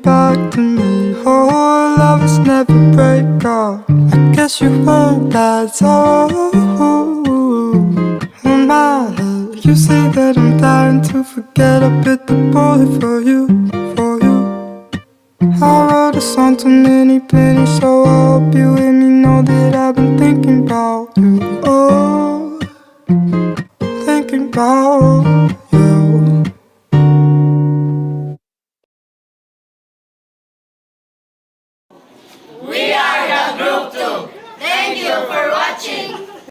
back to me. Oh, love is never break up. I guess you won't, that's all. Oh my, you say that I'm dying to forget. I bit the bullet for you, for you. I wrote a song to many pennies, so I hope you hear me know that I've been thinking about you. Oh, thinking about you. We are the group 2. Thank you for watching.